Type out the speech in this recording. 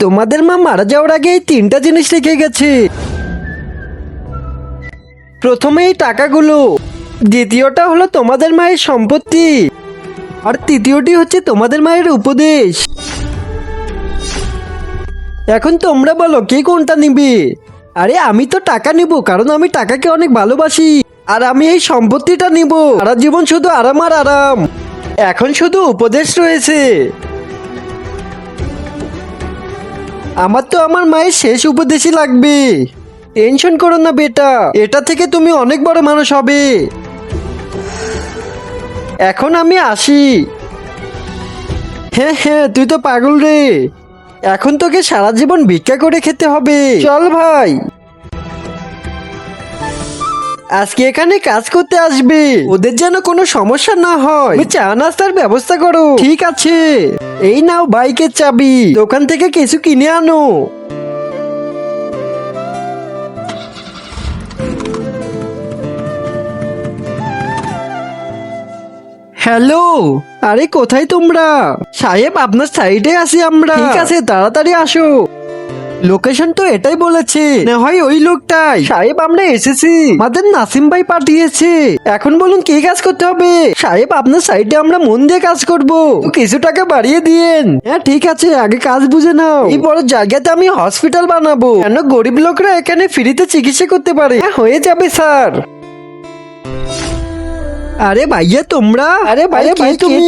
তোমাদের মা মারা যাওয়ার আগে এই 3টা জিনিস রেখে গেছে। প্রথমে এই টাকাগুলো, দ্বিতীয়টা হলো তোমাদের মায়ের সম্পত্তি, আর তৃতীয়টি হচ্ছে তোমাদের মায়ের উপদেশ। এখন তোমরা বলো কে কোনটা নিবে? আরে আমি তো টাকা নিব, কারণ আমি টাকাকে অনেক ভালোবাসি। আর আমি এই সম্পত্তিটা নিব। সারা জীবন শুধু আরাম আর আরাম। এখন শুধু উপদেশ রয়েছে। আমার তো আমার মায়ের শেষ উপদেশই লাগবে। টেনশন করো না বেটা, এটা থেকে তুমি অনেক বড় মানুষ হবে। এখন আমি আসি। হ্যাঁ হ্যাঁ, তুই তো পাগল রে। এখন তোকে সারা জীবন ভিক্ষা করে খেতে হবে। চল ভাই, আজকে এখানে কাজ করতে আসবে, ওদের যেন কোনো সমস্যা না হয়। তুমি চা নাস্তার ব্যবস্থা করো। ঠিক আছে, এই নাও বাইকের চাবি, দোকান থেকে কিছু কিনে আনো। হ্যালো, আরে কোথায় তোমরা? সাহেব আপনার সাইডে আছি আমরা। ঠিক আছে, তাড়াতাড়ি আসো। লোকেশন তো এটাই বলেছে, না হয় ওই লোকটাই। সাহেব আমরা এসেছি, আমাদের নাসিম ভাই পাঠিয়েছে। এখন বলুন কি কাজ করতে হবে? সাহেব আপনার সাইডে আমরা মন দিয়ে কাজ করব, কিছু টাকা বাড়িয়ে দিয়েন। হ্যাঁ ঠিক আছে, আগে কাজ বুঝে নাও। এই বড় জায়গাতে আমি হসপিটাল বানাবো, কেন গরিব লোকরা এখানে ফ্রিতে চিকিৎসা করতে পারে। হ্যাঁ হয়ে যাবে স্যার। আরে ভাইয়া তোমরা? আরে ভাই কে তুমি?